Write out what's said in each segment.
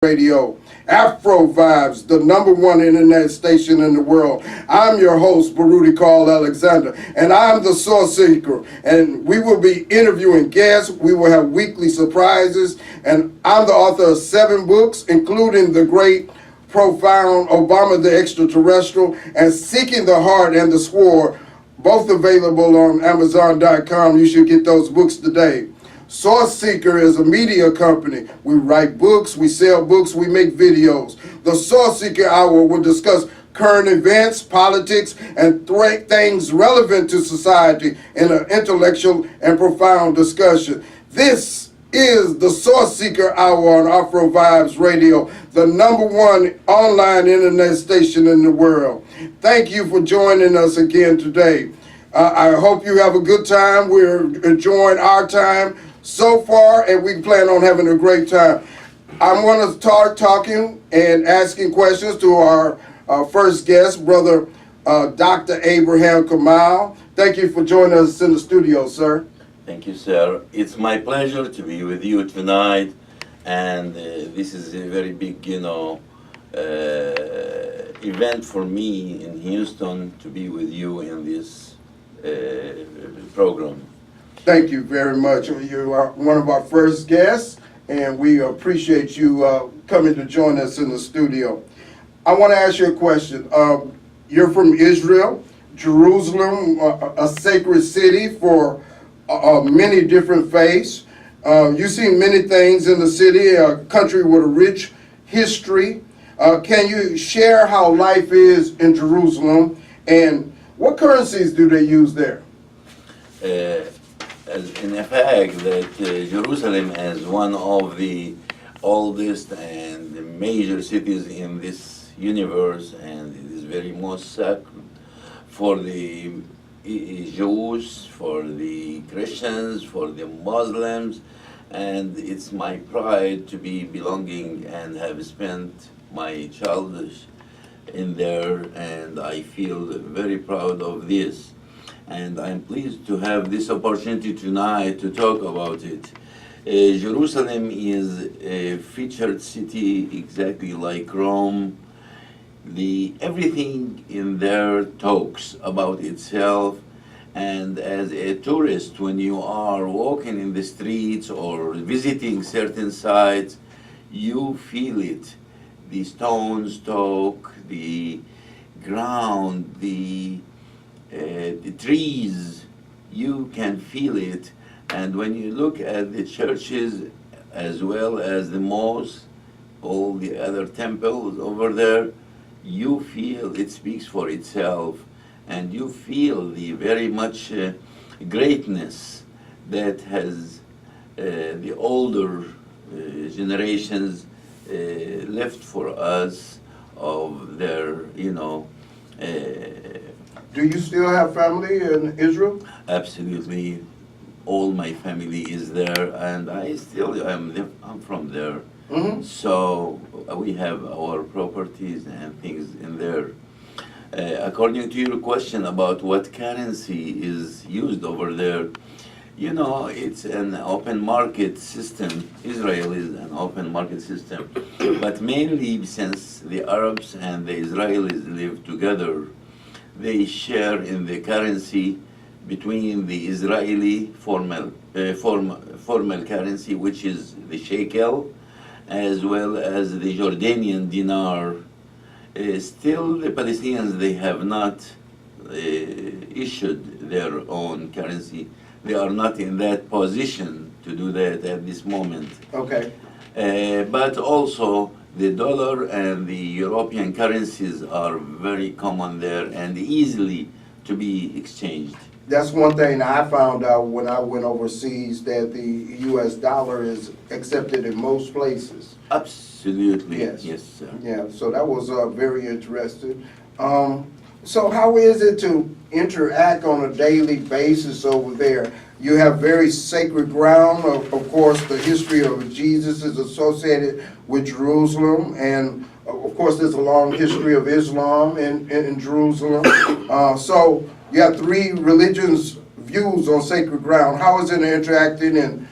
Radio, Afro Vibes, the #1 internet station in the world. I'm your host, Baruti Carl Alexander, and I'm the Source Seeker. And we will be interviewing guests. We will have weekly surprises. And I'm the author of 7 books, including the great, profound Obama the Extraterrestrial and Seeking the Heart and the Sword, both available on Amazon.com. You should get those books today. Sourceseeker is a media company. We write books, we sell books, we make videos. The Sourceseeker Hour will discuss current events, politics, and things relevant to society in an intellectual and profound discussion. This is the Sourceseeker Hour on Afro Vibes Radio, the #1 online internet station in the world. Thank you for joining us again today. I hope you have a good time. We're enjoying our time so far, and we plan on having a great time. I want to start talking and asking questions to our first guest, Brother Dr. Abraham Kamel. Thank you for joining us in the studio, sir. Thank you, sir. It's my pleasure to be with you tonight, and this is a very big, event for me in Houston to be with you in this program. Thank you very much. You are one of our first guests, and we appreciate you coming to join us in the studio. I want to ask you a question. You're from Israel, Jerusalem, a sacred city for many different faiths. You've seen many things in the city, a country with a rich history. Can you share how life is in Jerusalem, and what currencies do they use there? In fact, that Jerusalem is one of the oldest and major cities in this universe, and it is very most sacred for the Jews, for the Christians, for the Muslims, and it's my pride to be belonging and have spent my childhood in there, and I feel very proud of this. And I'm pleased to have this opportunity tonight to talk about it. Jerusalem is a featured city exactly like Rome. Everything in there talks about itself, and as a tourist, when you are walking in the streets or visiting certain sites, you feel it. The stones talk, the ground, the trees, you can feel it. And when you look at the churches as well as the mosques, all the other temples over there, you feel it speaks for itself, and you feel the very much greatness that has the older generations left for us of their, Do you still have family in Israel? Absolutely. All my family is there, and I'm from there. Mm-hmm. So we have our properties and things in there. According to your question about what currency is used over there, it's an open market system. Israel is an open market system, but mainly since the Arabs and the Israelis live together, they share in the currency between the Israeli formal currency, which is the shekel, as well as the Jordanian dinar. Still, the Palestinians, they have not issued their own currency. They are not in that position to do that at this moment. Okay. But also, the dollar and the European currencies are very common there and easily to be exchanged. That's one thing I found out when I went overseas, that the U.S. dollar is accepted in most places. Absolutely. Yes, sir. Yeah, so that was very interesting. So how is it to interact on a daily basis over there? You have very sacred ground. Of course, the history of Jesus is associated with Jerusalem, and of course, there's a long history of Islam in Jerusalem. So you have 3 religions' views on sacred ground. How is it interacting and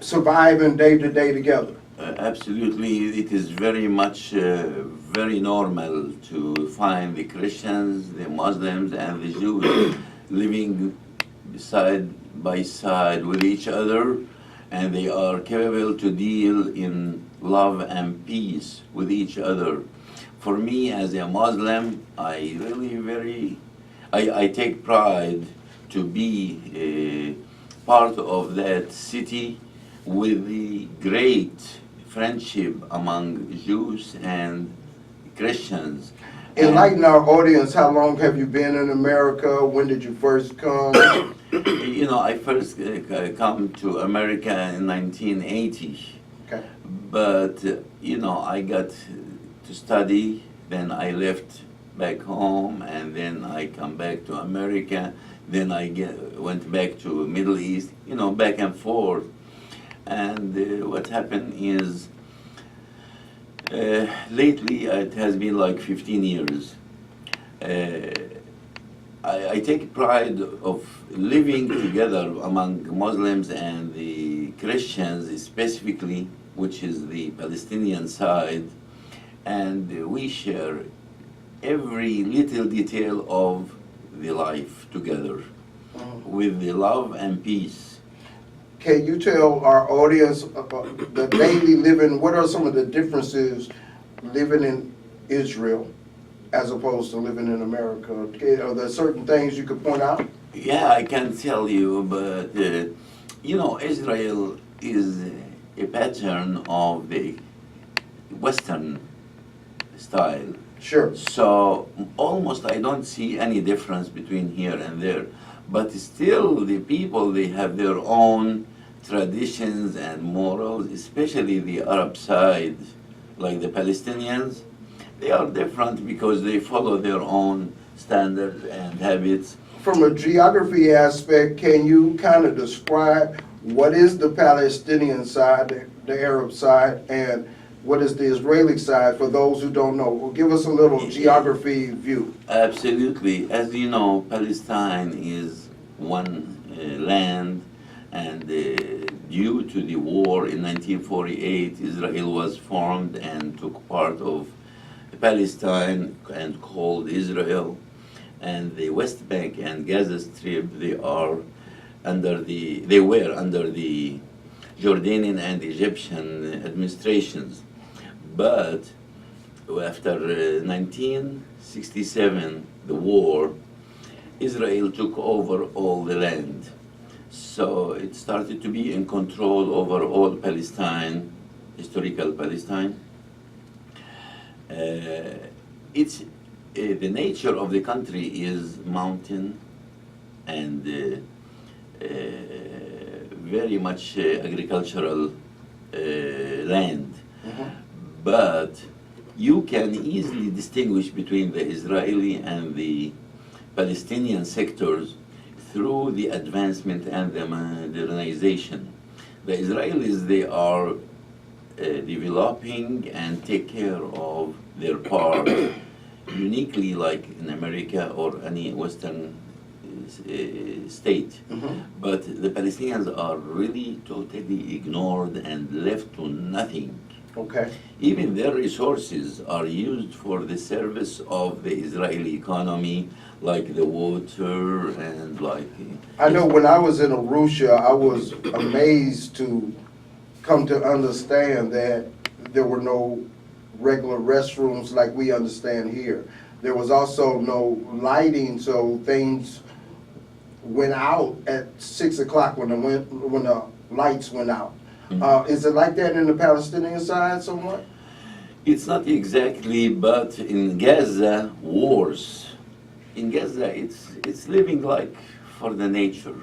surviving day to day together? Absolutely, it is very much very normal to find the Christians, the Muslims, and the Jews living side by side with each other, and they are capable to deal in love and peace with each other. For me, as a Muslim, I take pride to be part of that city with the great friendship among Jews and Christians. Enlighten our audience, how long have you been in America? When did you first come? You know, I first come to America in 1980. Okay. But, you know, I got to study, then I left back home, and then I come back to America, then went back to Middle East, you know, back and forth. And what happened is, lately it has been like 15 years. I take pride of living together among Muslims and the Christians specifically, which is the Palestinian side, and we share every little detail of the life together with the love and peace. Can you tell our audience about the daily living? What are some of the differences living in Israel as opposed to living in America? Are there certain things you could point out? Yeah, I can tell you, but you know, Israel is a pattern of the Western style. Sure. So almost I don't see any difference between here and there. But still, the people, they have their own traditions and morals, especially the Arab side, like the Palestinians. They are different because they follow their own standards and habits. From a geography aspect, can you kind of describe what is the Palestinian side, the Arab side, and what is the Israeli side for those who don't know? Well, give us a little geography view. Absolutely. As you know, Palestine is one land, and due to the war in 1948, Israel was formed and took part of Palestine and called Israel. And the West Bank and Gaza Strip, they were under the Jordanian and Egyptian administrations. But after 1967, the war, Israel took over all the land. So it started to be in control over all Palestine, historical Palestine. The nature of the country is mountain and very much agricultural land. But you can easily distinguish between the Israeli and the Palestinian sectors through the advancement and the modernization. The Israelis, they are developing and take care of their part uniquely, like in America or any Western state. But the Palestinians are really totally ignored and left to nothing. Okay. Even their resources are used for the service of the Israeli economy, like the water and like... I know when I was in Arusha, I was amazed to come to understand that there were no regular restrooms like we understand here. There was also no lighting, so things went out at 6 o'clock when the lights went out. Is it like that in the Palestinian side somewhat? It's not exactly, but in Gaza, worse. In Gaza, it's living like for the nature,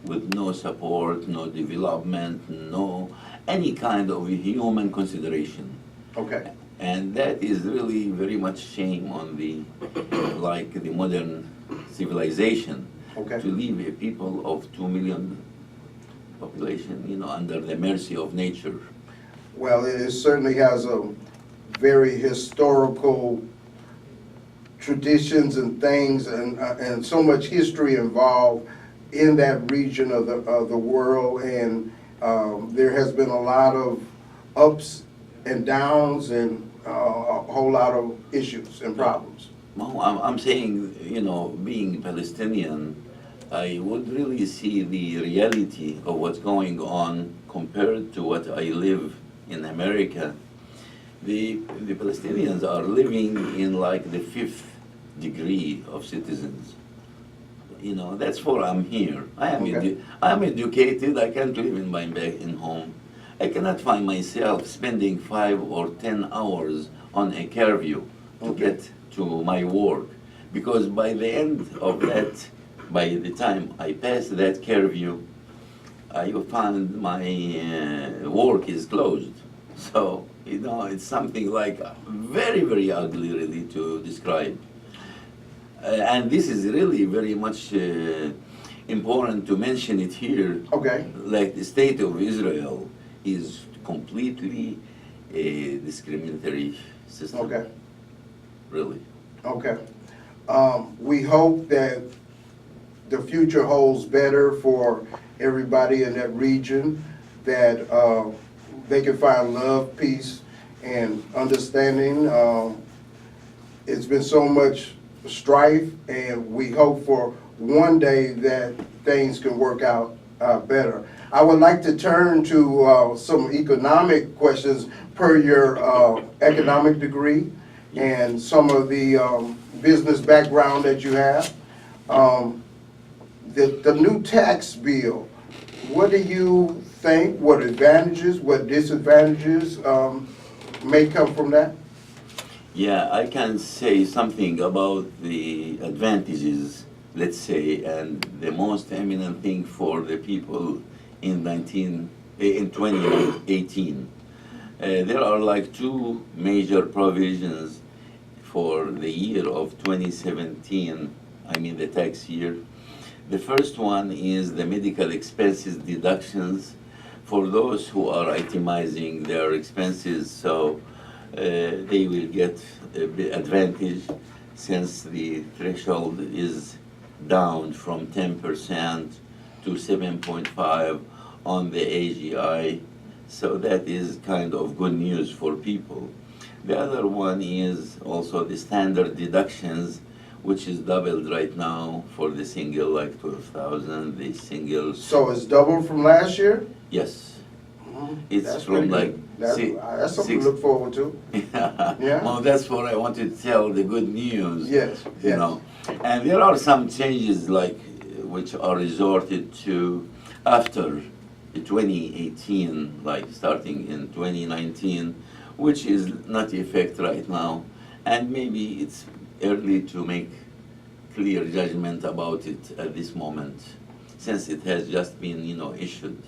with no support, no development, no any kind of human consideration. Okay. And that is really very much shame on the modern civilization. Okay. To leave a people of 2 million population, you know, under the mercy of nature. Well, it certainly has a very historical traditions and things, and so much history involved in that region of the world, and there has been a lot of ups and downs and a whole lot of issues and problems. No, I'm saying, being Palestinian, I would really see the reality of what's going on compared to what I live in America. The Palestinians are living in like the fifth degree of citizens. That's why I'm here. Okay. I'm educated. I can't live in home. I cannot find myself spending 5 or 10 hours on a curfew to Okay. get to my work, because by the end of that, by the time I pass that curfew, I will find my work is closed. So it's something like very very ugly really to describe. And this is really very much important to mention it here. Okay. Like the state of Israel is completely a discriminatory system. Okay. Really. Okay. We hope that the future holds better for everybody in that region, that they can find love, peace, and understanding. It's been so much strife, and we hope for one day that things can work out better. I would like to turn to some economic questions per your economic degree and some of the business background that you have. The new tax bill, what do you think, what advantages, what disadvantages may come from that? Yeah, I can say something about the advantages, let's say, and the most eminent thing for the people in 2018. There are like two major provisions for the year of 2017, I mean the tax year. The first one is the medical expenses deductions for those who are itemizing their expenses, so they will get a bit advantage since the threshold is down from 10% to 7.5 on the AGI. So that is kind of good news for people. The other one is also the standard deductions, which is doubled right now for the single, like 12,000, the single. So it's doubled from last year? Yes. Mhm. It's That's from pretty like good. That's something to look forward to. Yeah. Well, that's what I wanted to tell, the good news. Yes, You yes. know, and there are some changes like which are resorted to after 2018, like starting in 2019, which is not effect right now, and maybe it's early to make clear judgment about it at this moment, since it has just been issued.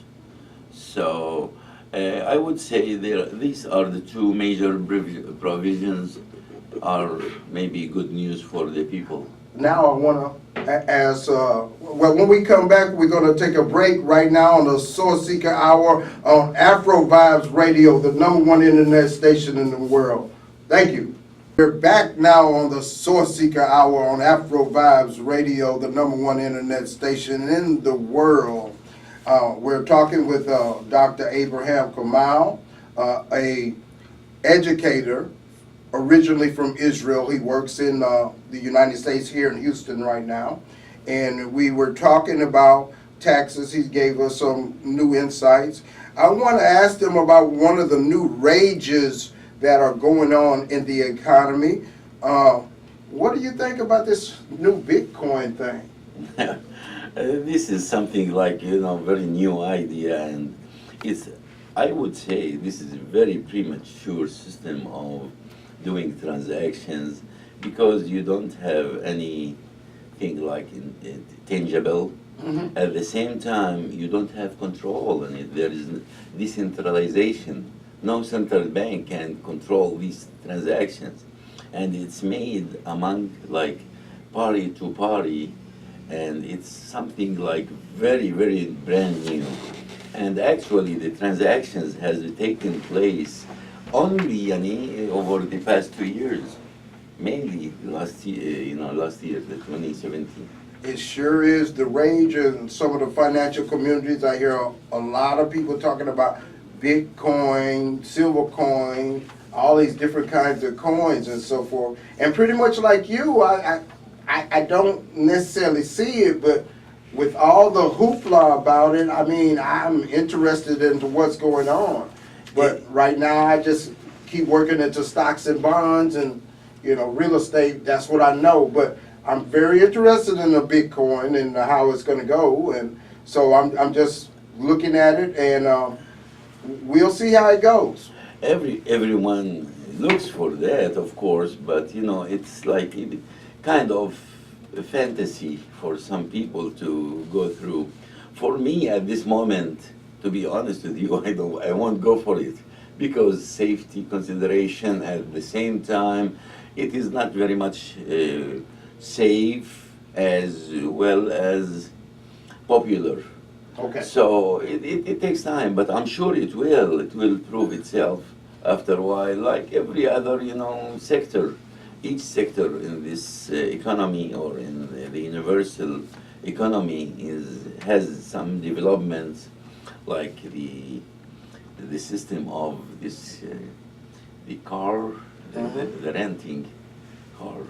So I would say these are the two major provisions are maybe good news for the people. Now I want to ask, well, when we come back, we're going to take a break right now on the Sourceseeker Hour on Afro Vibes Radio, the #1 internet station in the world. Thank you. We're back now on the Sourceseeker Hour on Afro Vibes Radio, the #1 internet station in the world. We're talking with Dr. Abraham Kamel, a educator originally from Israel. He works in the United States here in Houston right now. And we were talking about taxes. He gave us some new insights. I want to ask them about one of the new rages that are going on in the economy. What do you think about this new Bitcoin thing? This is something like, very new idea, and I would say this is a very premature system of doing transactions because you don't have anything like tangible. Mm-hmm. At the same time, you don't have control on it. There is decentralization. No central bank can control these transactions. And it's made among like party to party, and it's something like very, very brand new. And actually the transactions has taken place only over the past 2 years, mainly last year, the 2017. It sure is the rage in some of the financial communities. I hear a lot of people talking about Bitcoin, silver coin, all these different kinds of coins and so forth. And pretty much like you, I don't necessarily see it, but with all the hoopla about it, I mean, I'm interested into what's going on. But right now, I just keep working into stocks and bonds and, you know, real estate. That's what I know. But I'm very interested in the Bitcoin and how it's going to go. And so I'm just looking at it, and we'll see how it goes. Everyone looks for that, of course, but you know, it's like kind of a fantasy for some people to go through. For me, at this moment, to be honest with you, I won't go for it because safety consideration. At the same time, it is not very much safe as well as popular. Okay. So it takes time, but I'm sure it will prove itself after a while, like every other, you know, sector. Each sector in this economy or in the universal economy has some developments, like the system of this the car, the renting car.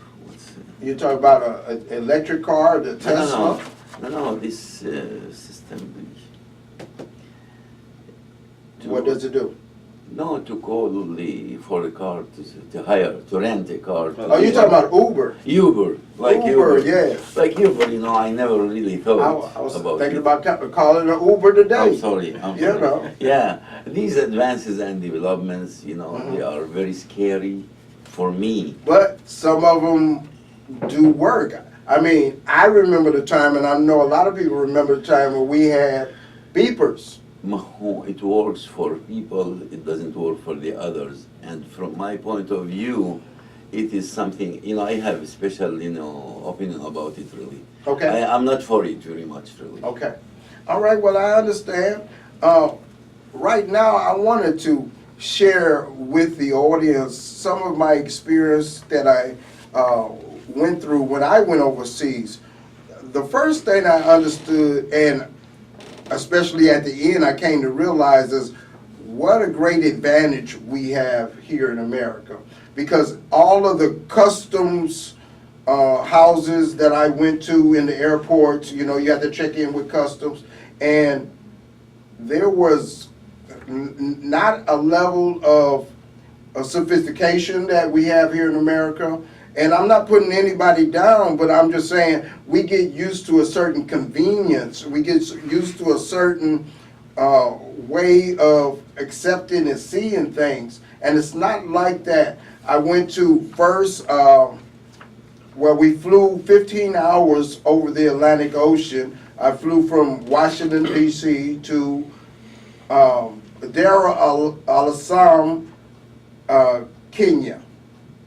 You talk about an electric car, the Tesla? No, this system. What does it do? No, to call for a car, to hire, to rent a car. Oh, you're talking about Uber? Uber, like Uber, Uber. yeah. Like Uber, you know, I never really thought I was about thinking it. about calling an Uber today. I'm sorry. You sorry. know. Yeah, these advances and developments, you know, they are very scary for me. But some of them do work. I mean, I remember the time, and I know a lot of people remember the time when we had beepers. It works for people, it doesn't work for the others. And from my point of view, it is something, you know, I have a special, you know, opinion about it, really. Okay. I'm not for it very much, really. Okay. All right, well, I understand. Right now, I wanted to share with the audience some of my experience that I went through when I went overseas. The first thing I understood, and especially at the end, I came to realize is what a great advantage we have here in America. Because all of the customs houses that I went to in the airports, you know, you had to check in with customs, and there was not a level of sophistication that we have here in America. And I'm not putting anybody down, but I'm just saying we get used to a certain convenience. We get used to a certain way of accepting and seeing things. And it's not like that. I went to first, where we flew 15 hours over the Atlantic Ocean. I flew from Washington, D.C. to Dar es Salaam, Kenya.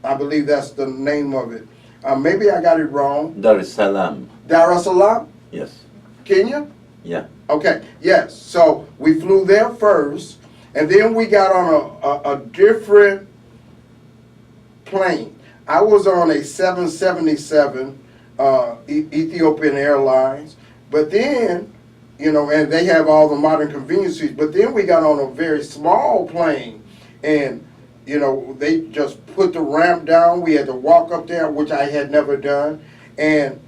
I believe that's the name of it. Maybe I got it wrong. Dar es Salaam. Dar es Salaam? Yes. Kenya? Yeah. Okay, yes. So we flew there first, and then we got on a different plane. I was on a 777 Ethiopian Airlines, but then, you know, and they have all the modern conveniences, but then we got on a very small plane, and you know, they just put the ramp down. We had to walk up there, which I had never done. And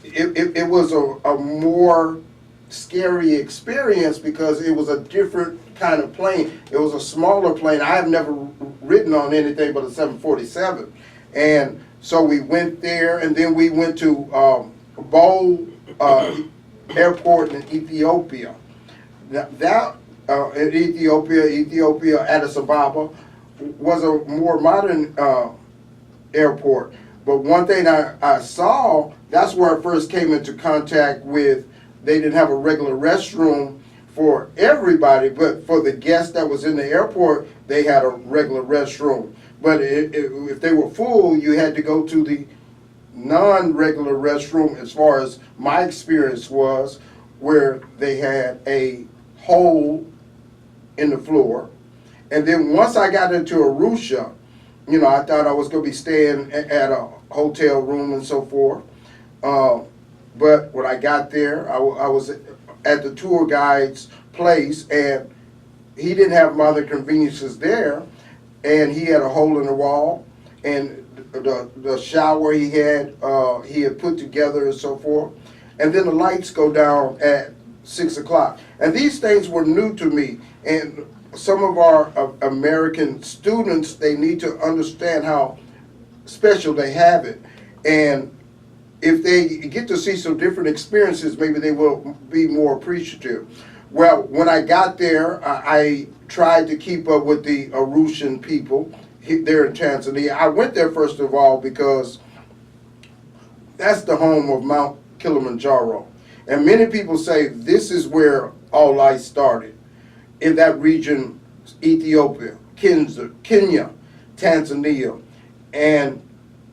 it was a more scary experience because it was a different kind of plane. It was a smaller plane. I have never ridden on anything but a 747. And so we went there, and then we went to Gold Airport in Ethiopia. That in Ethiopia, Addis Ababa, was a more modern airport. But one thing I saw, that's where I first came into contact with, they didn't have a regular restroom for everybody, but for the guests that was in the airport, they had a regular restroom. But if they were full, you had to go to the non-regular restroom, as far as my experience was, where they had a hole in the floor. And then once I got into Arusha, you know, I thought I was going to be staying at a hotel room and so forth. But when I got there, I was at the tour guide's place, and he didn't have modern conveniences there, and he had a hole in the wall, and the shower he had put together and so forth, and then the lights go down at 6 o'clock. And these things were new to me, and some of our American students, they need to understand how special they have it, and if they get to see some different experiences, maybe they will be more appreciative. Well, when I got there, I tried to keep up with the Arushan people there in Tanzania. I went there first of all because that's the home of Mount Kilimanjaro. And many people say this is where all life started, in that region, Ethiopia, Kenya, Tanzania, and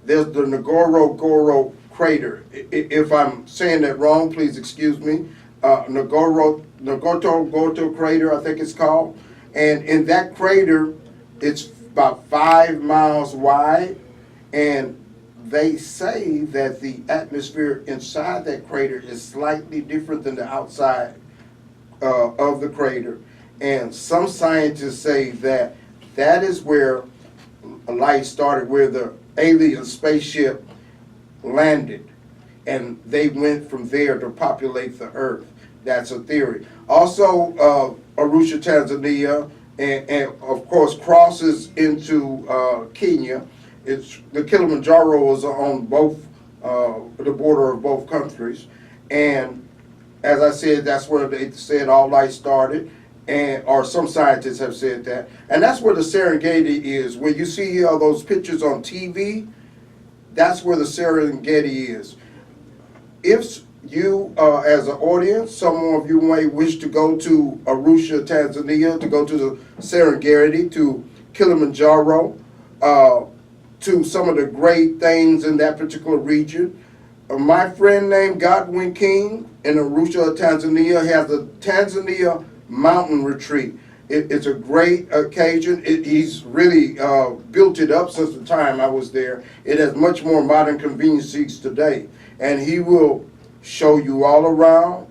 there's the Ngorongoro crater. If I'm saying that wrong, please excuse me. Ngorongoro crater, I think it's called. And in that crater, it's about 5 miles wide, and they say that the atmosphere inside that crater is slightly different than the outside of the crater. And some scientists say that that is where life started, where the alien spaceship landed, and they went from there to populate the earth. That's a theory. Also, Arusha, Tanzania, and of course crosses into Kenya. It's the Kilimanjaro is on both the border of both countries, and as I said, that's where they said all life started, or some scientists have said that, and that's where the Serengeti is. When you see those pictures on TV, that's where the Serengeti is. If you, as an audience, some of you may wish to go to Arusha, Tanzania, to go to the Serengeti, to Kilimanjaro, to some of the great things in that particular region. My friend named Godwin King in Arusha, Tanzania, has a Tanzania mountain retreat. It's a great occasion. He's really built it up since the time I was there. It has much more modern conveniences today. And he will show you all around,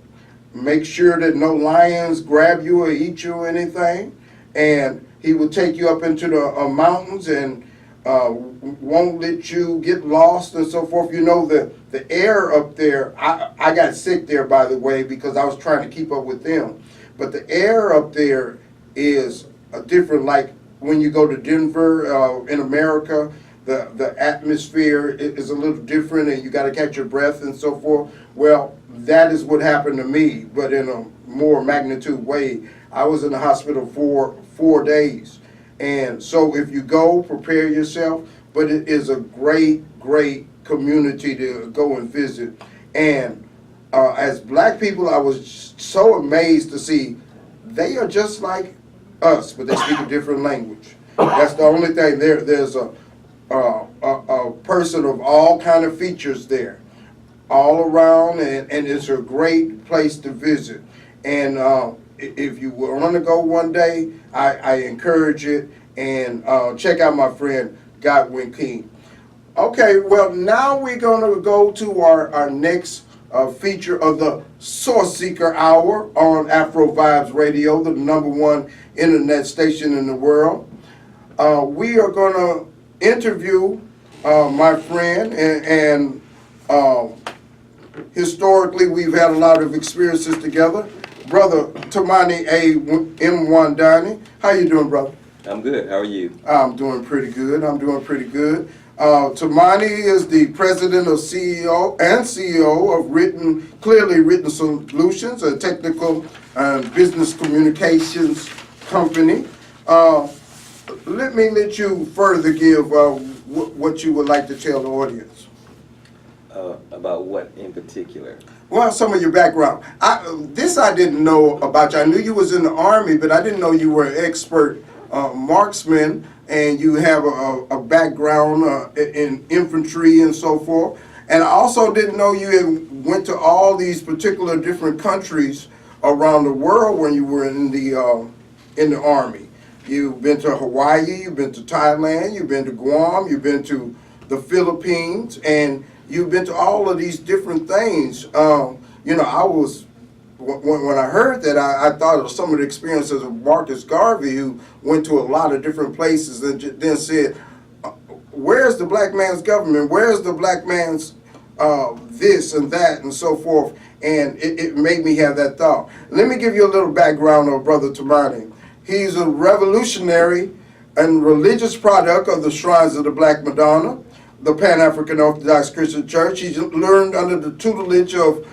make sure that no lions grab you or eat you or anything. And he will take you up into the mountains and won't let you get lost and so forth. You know, the air up there, I got sick there, by the way, because I was trying to keep up with them. But the air up there is different. Like when you go to Denver in America, the atmosphere is a little different, and you got to catch your breath and so forth. Well, that is what happened to me, but in a more magnitude way. I was in the hospital for 4 days. And so if you go, prepare yourself, but it is a great, great community to go and visit. And as black people, I was so amazed to see they are just like us, but they speak a different language. That's the only thing. There's a person of all kind of features there, all around, and it's a great place to visit. And if you want to go one day, I encourage it, and check out my friend Godwin King. Okay, well, now we're going to go to our next feature of the Sourceseeker Hour on Afro Vibes Radio, the #1 internet station in the world. We are going to interview my friend, and historically we've had a lot of experiences together. Brother Tamanani Mwandani. How you doing, brother? I'm good. How are you? I'm doing pretty good. Tamani is the president of CEO of Clearly Written Solutions, a technical and business communications company. Let me let you further give what you would like to tell the audience. About what in particular? Well, some of your background. This I didn't know about you. I knew you was in the Army, but I didn't know you were an expert marksman, and you have a background in infantry and so forth. And I also didn't know you had went to all these particular different countries around the world when you were in the Army. You've been to Hawaii, you've been to Thailand, you've been to Guam, you've been to the Philippines, and you've been to all of these different things. You know, I was when I heard that, I thought of some of the experiences of Marcus Garvey, who went to a lot of different places and then said, where's the black man's government? Where's the black man's this and that and so forth? And it made me have that thought. Let me give you a little background of Brother Tamanani. He's a revolutionary and religious product of the Shrines of the Black Madonna, the Pan-African Orthodox Christian Church. He's learned under the tutelage of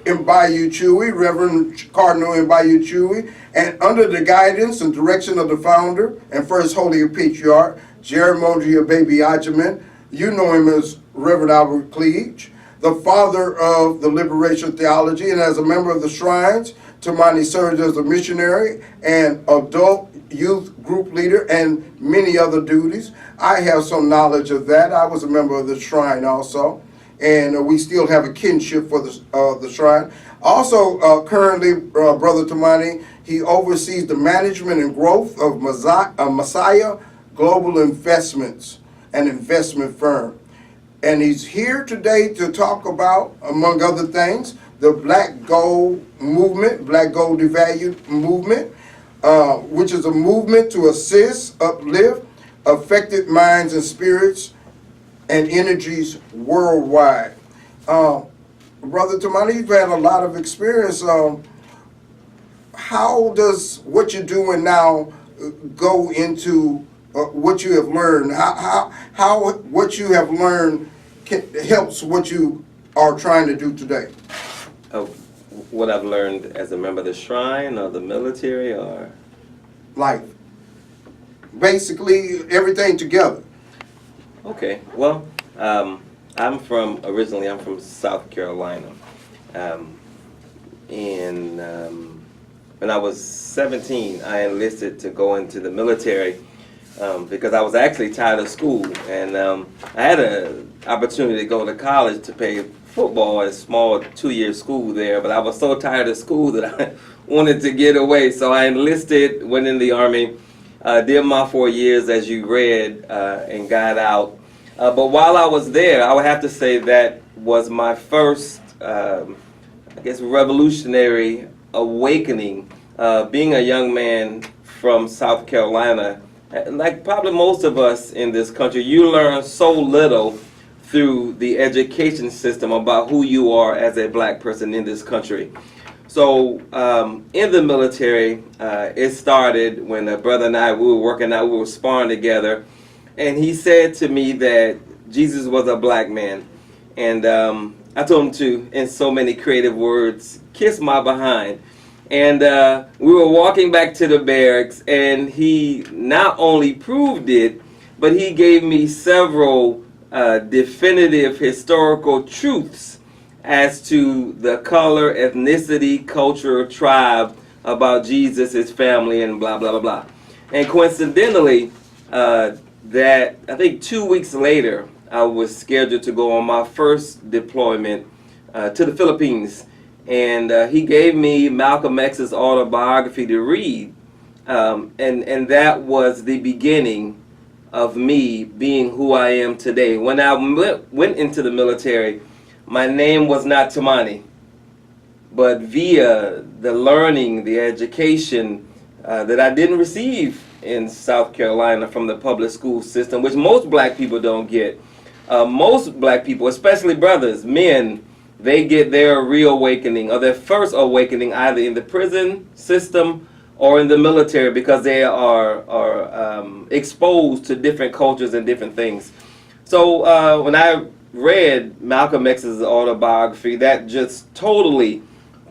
Mbayu Chewy, Reverend Cardinal Mbayu Chewy, and under the guidance and direction of the founder and first Holy Patriarch, Jeremiah Baby Ajamin. You know him as Reverend Albert Cleage, the father of the liberation theology, and as a member of the Shrines, Tamanani served as a missionary and adult youth group leader and many other duties. I have some knowledge of that. I was a member of the Shrine also, and we still have a kinship for the Shrine. Also, currently, Brother Tamanani, he oversees the management and growth of Messiah Global Investments, an investment firm. And he's here today to talk about, among other things, the Black Gold movement, Black Gold Devalued movement, which is a movement to assist, uplift, affected minds and spirits and energies worldwide. Brother Tamanani, you've had a lot of experience. How does what you're doing now go into what you have learned? How what you have learned helps what you are trying to do today? What I've learned as a member of the Shrine or the military or? Life. Basically, everything together. Okay, well, originally I'm from South Carolina. When I was 17, I enlisted to go into the military because I was actually tired of school. And I had an opportunity to go to college to play football at a small 2-year school there, but I was so tired of school that I wanted to get away. So I enlisted, went in the Army, did my 4 years as you read, and got out. But while I was there, I would have to say that was my first, revolutionary awakening. Being a young man from South Carolina, like probably most of us in this country, you learn so little through the education system about who you are as a black person in this country. So in the military, it started when a brother and I, we were working out, we were sparring together, and he said to me that Jesus was a black man. And I told him to, in so many creative words, kiss my behind. And we were walking back to the barracks, and he not only proved it, but he gave me several definitive historical truths as to the color, ethnicity, culture, tribe, about Jesus, his family, and blah, blah, blah, blah. And coincidentally, that I think 2 weeks later, I was scheduled to go on my first deployment to the Philippines. And he gave me Malcolm X's autobiography to read. And that was the beginning of me being who I am today. When I went into the military, my name was not Tamanani. But via the learning, the education that I didn't receive in South Carolina from the public school system, which most black people don't get. Most black people, especially brothers, men, they get their reawakening or their first awakening either in the prison system or in the military because they are exposed to different cultures and different things. So when I read Malcolm X's autobiography, that just totally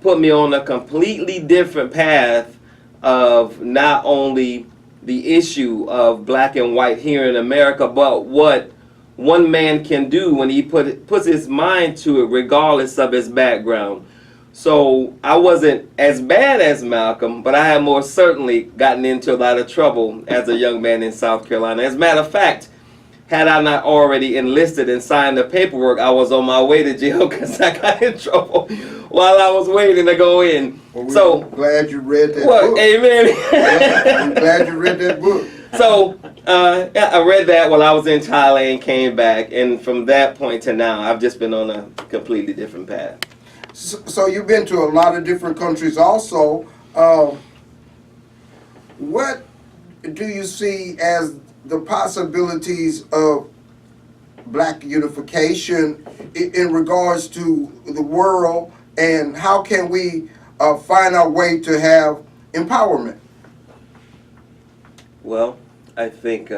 put me on a completely different path of not only the issue of black and white here in America, but what one man can do when he puts his mind to it regardless of his background. So I wasn't as bad as Malcolm, but I had more certainly gotten into a lot of trouble as a young man in South Carolina. As a matter of fact, had I not already enlisted and signed the paperwork, I was on my way to jail because I got in trouble while I was waiting to go in. Well, we're glad you read that book. Amen. Yeah, we're glad you read that book. So I read that while I was in Thailand, came back, and from that point to now, I've just been on a completely different path. So you've been to a lot of different countries also. What do you see as the possibilities of black unification in regards to the world, and how can we find our way to have empowerment? Well, I think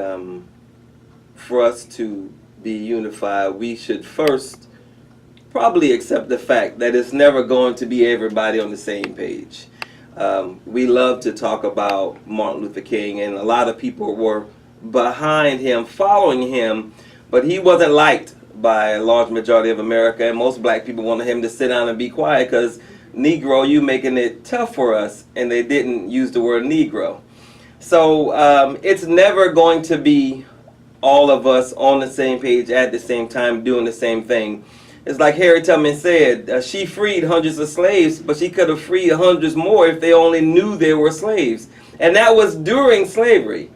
for us to be unified, we should first probably accept the fact that it's never going to be everybody on the same page. We love to talk about Martin Luther King, and a lot of people were behind him, following him, but he wasn't liked by a large majority of America, and most black people wanted him to sit down and be quiet because, Negro, you making it tough for us, and they didn't use the word Negro. So it's never going to be all of us on the same page at the same time doing the same thing. It's like Harriet Tubman said, she freed hundreds of slaves, but she could have freed hundreds more if they only knew they were slaves. And that was during slavery.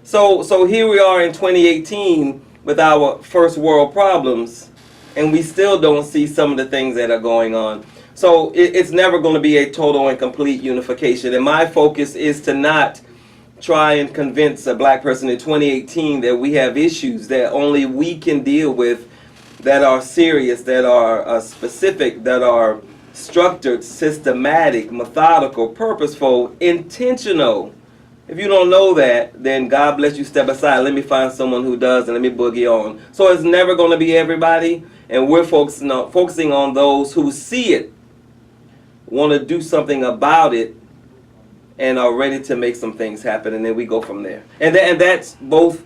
So here we are in 2018 with our first world problems, and we still don't see some of the things that are going on. So it's never going to be a total and complete unification. And my focus is to not try and convince a black person in 2018 that we have issues that only we can deal with, that are serious, that are specific, that are structured, systematic, methodical, purposeful, intentional. If you don't know that, then God bless you, step aside. Let me find someone who does, and let me boogie on. So it's never going to be everybody, and we're focusing on those who see it, want to do something about it, and are ready to make some things happen, and then we go from there. And that's both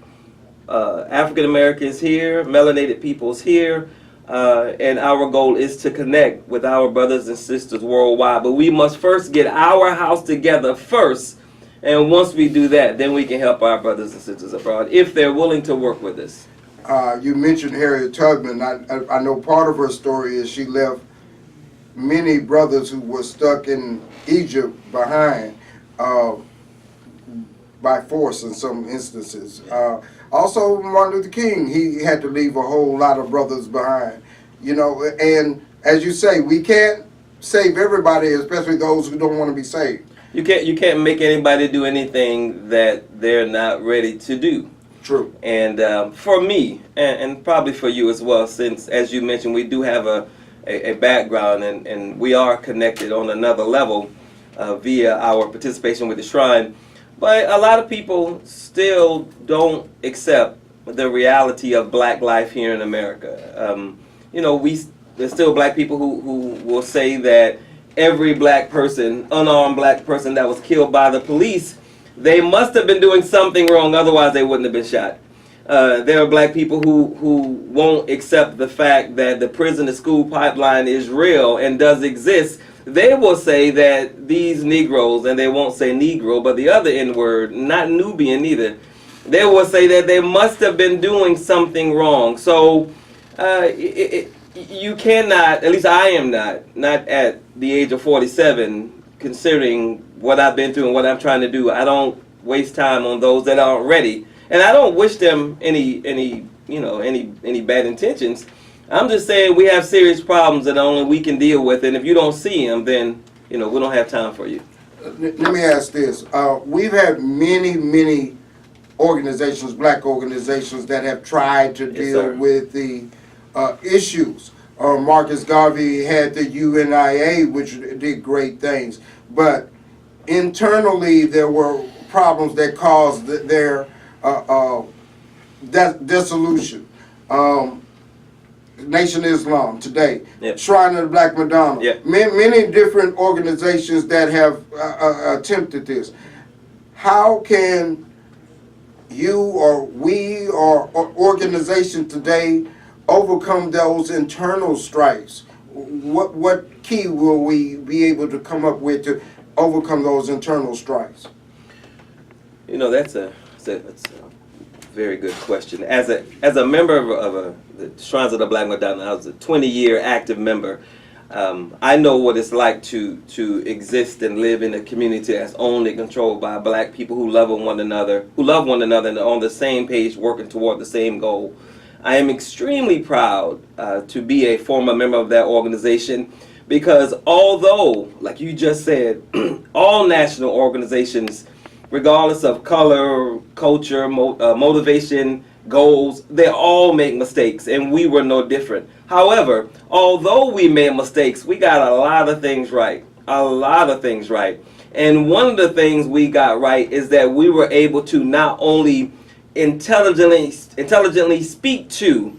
African Americans here, melanated peoples here, and our goal is to connect with our brothers and sisters worldwide. But we must first get our house together first, and once we do that, then we can help our brothers and sisters abroad if they're willing to work with us. You mentioned Harriet Tubman. I know part of her story is she left many brothers who were stuck in Egypt behind by force in some instances. Also, Martin Luther King, he had to leave a whole lot of brothers behind. You know, and as you say, we can't save everybody, especially those who don't want to be saved. You can't make anybody do anything that they're not ready to do. True. And for me, and probably for you as well, since, as you mentioned, we do have a background, and we are connected on another level via our participation with the Shrine. But a lot of people still don't accept the reality of black life here in America. You know, there's still black people who will say that every black person, unarmed black person that was killed by the police, they must have been doing something wrong, otherwise they wouldn't have been shot. There are black people who won't accept the fact that the prison to school pipeline is real and does exist. They will say that these Negroes, and they won't say Negro, but the other N-word, not Nubian either, they will say that they must have been doing something wrong. So you cannot, at least I am not at the age of 47, considering what I've been through and what I'm trying to do. I don't waste time on those that aren't ready. And I don't wish them any bad intentions. I'm just saying we have serious problems that only we can deal with, and if you don't see them, then we don't have time for you. Let me ask this. We've had many organizations, black organizations, that have tried to deal with the issues. Marcus Garvey had the UNIA, which did great things, but internally there were problems that caused their dissolution. Nation of Islam today, Yep. Shrine of the Black Madonna, Yep. many different organizations that have attempted this. How can you or we or organizations today overcome those internal strifes? What key will we be able to come up with to overcome those internal strifes? That's a very good question. As a member of the Shrines of the Black Madonna, I was a 20-year active member. I know what it's like to exist and live in a community that's only controlled by black people who love one another and are on the same page, working toward the same goal. I am extremely proud to be a former member of that organization, because although, like you just said, all national organizations, regardless of color, culture, motivation, goals, they all make mistakes, and we were no different. However, although we made mistakes, we got a lot of things right. A lot of things right. And one of the things we got right is that we were able to not only intelligently speak to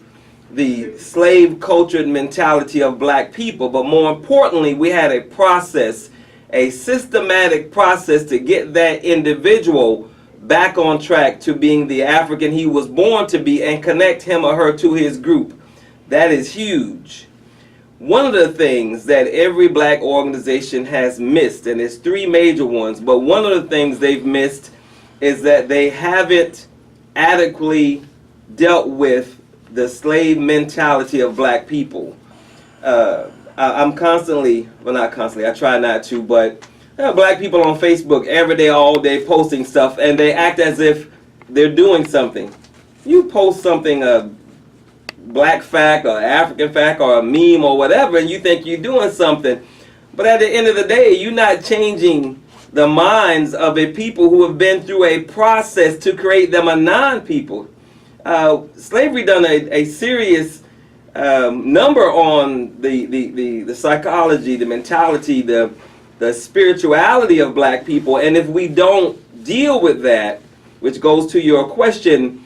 the slave cultured mentality of black people, but more importantly, we had a process, a systematic process to get that individual back on track to being the African he was born to be and connect him or her to his group. That is huge. One of the things that every black organization has missed, and there's three major ones, but one of the things they've missed is that they haven't adequately dealt with the slave mentality of black people. I'm constantly, well, not constantly, I try not to, but black people on Facebook every day, all day, posting stuff, and they act as if they're doing something. You post something, a black fact or African fact or a meme or whatever, and you think you're doing something. But at the end of the day, you're not changing the minds of a people who have been through a process to create them a non-people. Slavery done a serious number on the psychology, the mentality, the spirituality of black people. And if we don't deal with that, which goes to your question,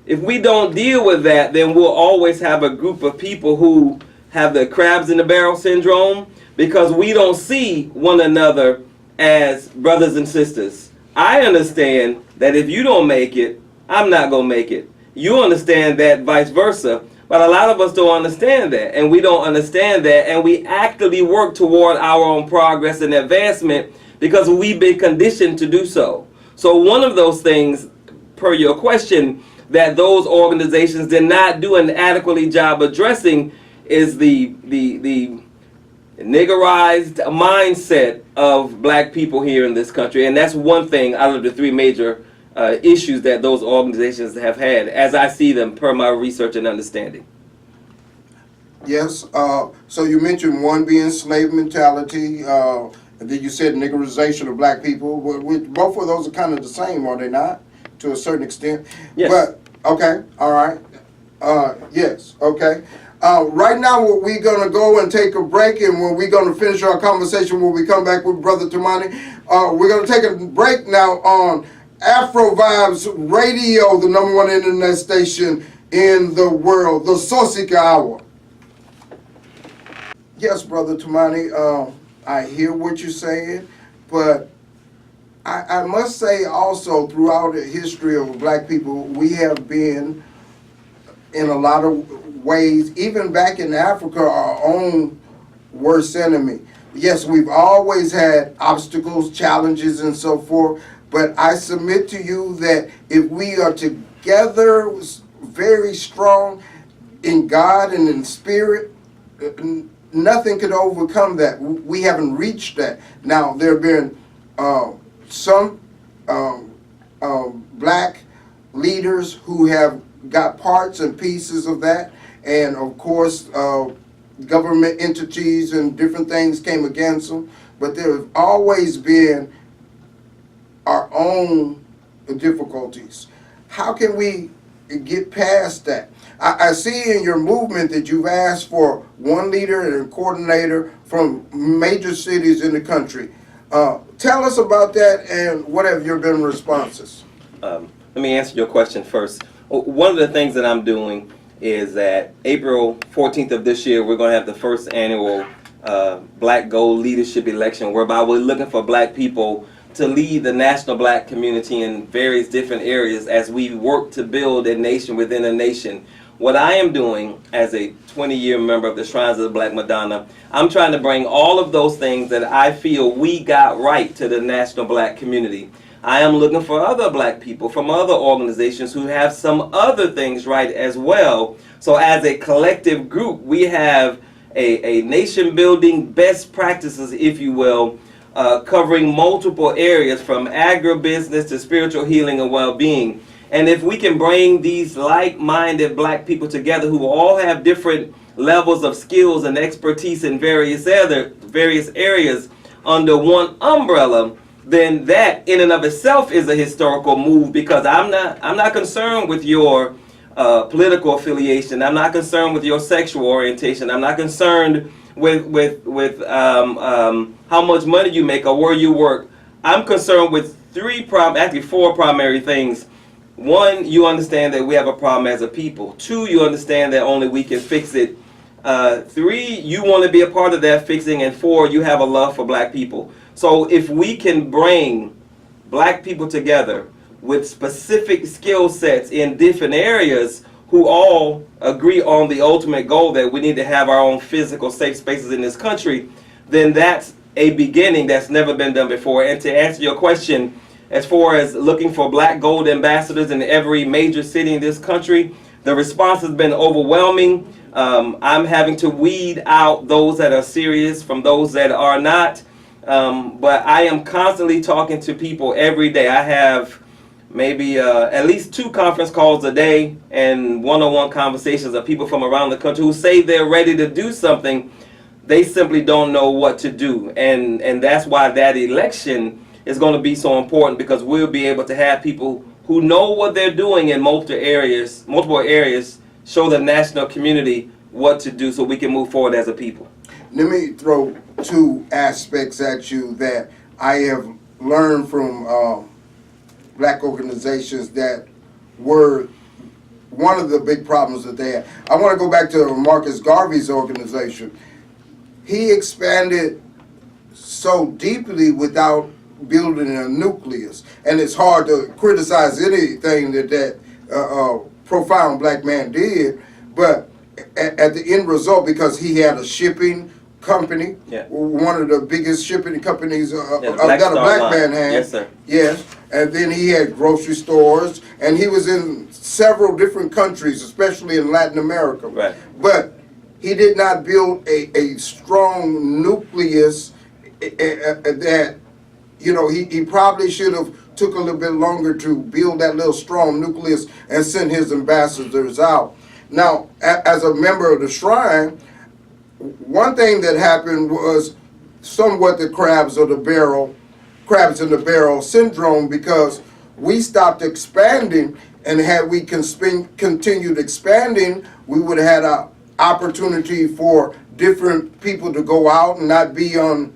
if we don't deal with that, then we'll always have a group of people who have the crabs in the barrel syndrome, because we don't see one another as brothers and sisters. I understand that if you don't make it, I'm not going to make it. You understand that vice versa. But a lot of us don't understand that, and we don't understand that, and we actively work toward our own progress and advancement because we've been conditioned to do so. So one of those things, per your question, that those organizations did not do an adequately job addressing is the niggerized mindset of black people here in this country. And that's one thing out of the three major issues that those organizations have had, as I see them per my research and understanding. Yes, so you mentioned one being slave mentality, and then you said niggerization of black people. Both of those are kind of the same, are they not? To a certain extent? Yes. But, okay, all right. Yes, okay. Right now, we're going to go and take a break, and when we're going to finish our conversation when we come back with Brother Tamanani, we're going to take a break now on Afro Vibes Radio, the #1 internet station in the world, the Sourceseeker Hour. Yes, Brother Tamanani, I hear what you're saying, but I must say also throughout the history of black people, we have been, in a lot of ways, even back in Africa, our own worst enemy. Yes, we've always had obstacles, challenges, and so forth, but I submit to you that if we are together very strong in God and in spirit, nothing could overcome that. We haven't reached that. Now, there have been some black leaders who have got parts and pieces of that, and of course government entities and different things came against them, but there have always been our own difficulties. How can we get past that? I see in your movement that you've asked for one leader and a coordinator from major cities in the country. Tell us about that, and what have your been responses? Let me answer your question first. One of the things that I'm doing is that April 14th of this year, we're going to have the first annual Black Gold Leadership Election, whereby we're looking for black people to lead the national black community in various different areas as we work to build a nation within a nation. What I am doing as a 20-year member of the Shrines of the Black Madonna, I'm trying to bring all of those things that I feel we got right to the national black community. I am looking for other black people from other organizations who have some other things right as well. So as a collective group, we have a nation-building best practices, if you will, covering multiple areas from agribusiness to spiritual healing and well-being. And if we can bring these like-minded black people together who all have different levels of skills and expertise in various areas under one umbrella, then that in and of itself is a historical move, because I'm not concerned with your political affiliation. I'm not concerned with your sexual orientation. I'm not concerned with how much money you make or where you work. I'm concerned with four primary things. One, you understand that we have a problem as a people. Two, you understand that only we can fix it. Three, you want to be a part of that fixing. And four, you have a love for black people. So if we can bring black people together with specific skill sets in different areas who all agree on the ultimate goal that we need to have our own physical safe spaces in this country, then that's a beginning that's never been done before. And to answer your question, as far as looking for black gold ambassadors in every major city in this country, the response has been overwhelming. I'm having to weed out those that are serious from those that are not. But I am constantly talking to people every day. I have maybe at least 2 conference calls a day and one-on-one conversations of people from around the country who say they're ready to do something. They simply don't know what to do. And that's why that election is going to be so important, because we'll be able to have people who know what they're doing in multiple areas, show the national community what to do so we can move forward as a people. Let me throw 2 aspects at you that I have learned from black organizations that were one of the big problems that they had. I want to go back to Marcus Garvey's organization. He expanded so deeply without building a nucleus, and it's hard to criticize anything that profound black man did, but at the end result, because he had a shipping company, one of the biggest shipping companies that a black man had. Yes, sir. Yes, and then he had grocery stores, and he was in several different countries, especially in Latin America. Right. But he did not build a strong nucleus that, you know, he probably should have took a little bit longer to build that little strong nucleus and send his ambassadors out. Now, as a member of the Shrine, one thing that happened was somewhat the crabs in the barrel syndrome, because we stopped expanding, and had we continued expanding, we would have had an opportunity for different people to go out and not be on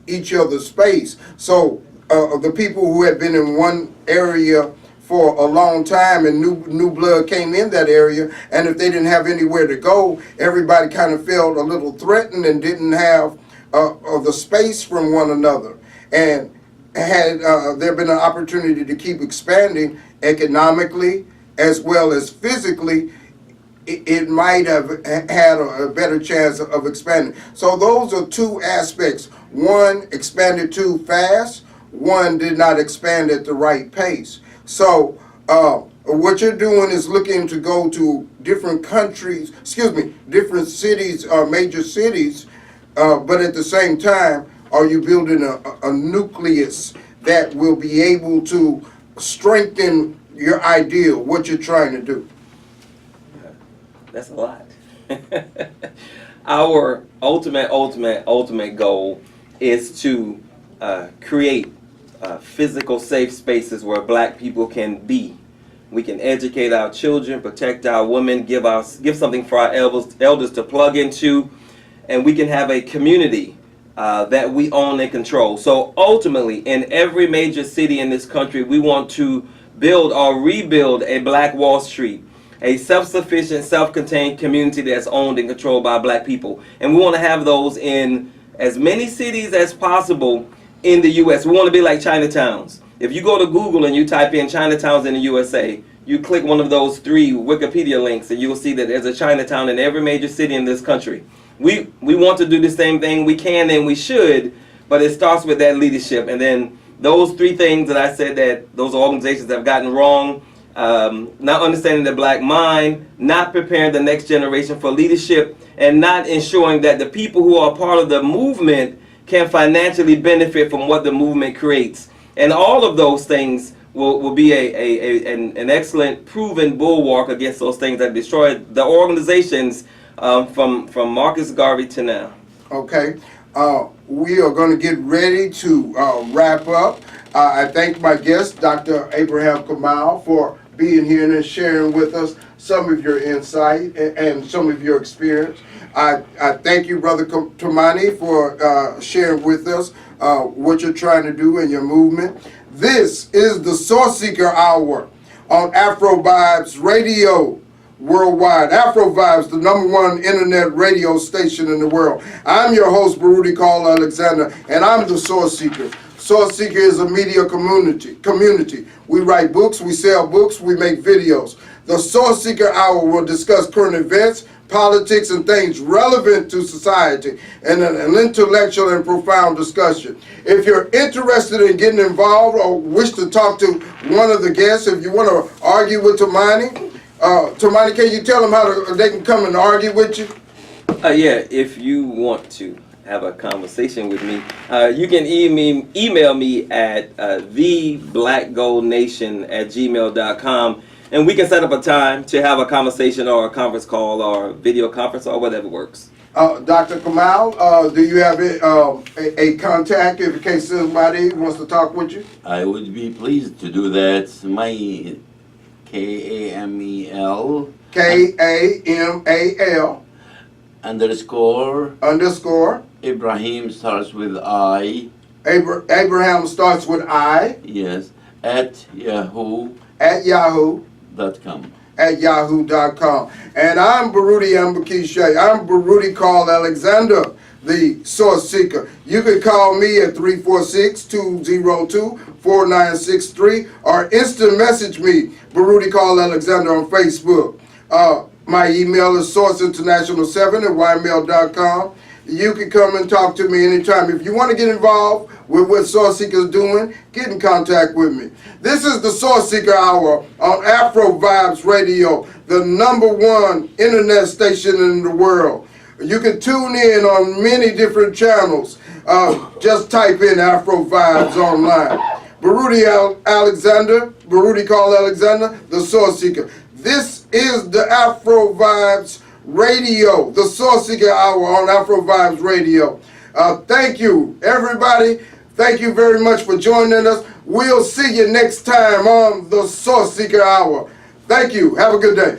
each other's space. So the people who had been in one area for a long time and new blood came in that area, and if they didn't have anywhere to go, everybody kind of felt a little threatened and didn't have the space from one another. And had there been an opportunity to keep expanding economically as well as physically, it might have had a better chance of expanding. So those are 2 aspects. One expanded too fast, one did not expand at the right pace. So what you're doing is looking to go to different countries, different cities, major cities, but at the same time, are you building a nucleus that will be able to strengthen your ideal, what you're trying to do? That's a lot. Our ultimate goal is to create physical safe spaces where black people can be. We can educate our children, protect our women, give something for our elders to plug into, and we can have a community that we own and control. So ultimately, in every major city in this country, we want to build or rebuild a Black Wall Street, a self-sufficient, self-contained community that's owned and controlled by black people. And we want to have those in as many cities as possible in the U.S. We want to be like Chinatowns. If you go to Google and you type in Chinatowns in the USA, you click one of those 3 Wikipedia links and you'll see that there's a Chinatown in every major city in this country. We want to do the same thing. We can and we should, but it starts with that leadership. And then those 3 things that I said that those organizations have gotten wrong, not understanding the black mind, not preparing the next generation for leadership, and not ensuring that the people who are part of the movement can financially benefit from what the movement creates. And all of those things will be an excellent proven bulwark against those things that destroy the organizations from Marcus Garvey to now. Okay. We are going to get ready to wrap up. I thank my guest, Dr. Abraham Kamel, for being here and sharing with us some of your insight and some of your experience. I thank you, Brother Tamanani, for sharing with us what you're trying to do in your movement. This is the Sourceseeker Hour on Afro Vibes Radio worldwide. Afro Vibes, the #1 internet radio station in the world. I'm your host, Baruti Call Alexander, and I'm the Sourceseeker. Sourceseeker is a media community. We write books, we sell books, we make videos. The Sourceseeker Hour will discuss current events, politics, and things relevant to society in an intellectual and profound discussion. If you're interested in getting involved or wish to talk to one of the guests, if you want to argue with Tamanani, Tamanani, can you tell them how they can come and argue with you? Yeah, if you want to have a conversation with me, you can email me at theblackgoldnation@gmail.com, and we can set up a time to have a conversation or a conference call or video conference or whatever works. Dr. Kamel, do you have a contact in case somebody wants to talk with you? I would be pleased to do that. My KAMEL KAMAL __ Ibrahim starts with I. Abraham starts with I. Yes, at Yahoo. At Yahoo.com. At Yahoo.com. And I'm Baruti Mbakishe. I'm Baruti Call Alexander, the Sourceseeker. You can call me at 346-202-4963 or instant message me, Baruti Call Alexander, on Facebook. My email is sourceinternational7@ymail.com. You can come and talk to me anytime. If you want to get involved with what Sourceseeker is doing, get in contact with me. This is the Sourceseeker Hour on Afro Vibes Radio, the #1 internet station in the world. You can tune in on many different channels. Just type in Afro Vibes online. Baruti Alexander, Baruti Call Alexander, the Sourceseeker. This is the Afro Vibes Radio, the Sourceseeker Hour on Afro Vibes Radio. Thank you, everybody. Thank you very much for joining us. We'll see you next time on the Sourceseeker Hour. Thank you. Have a good day.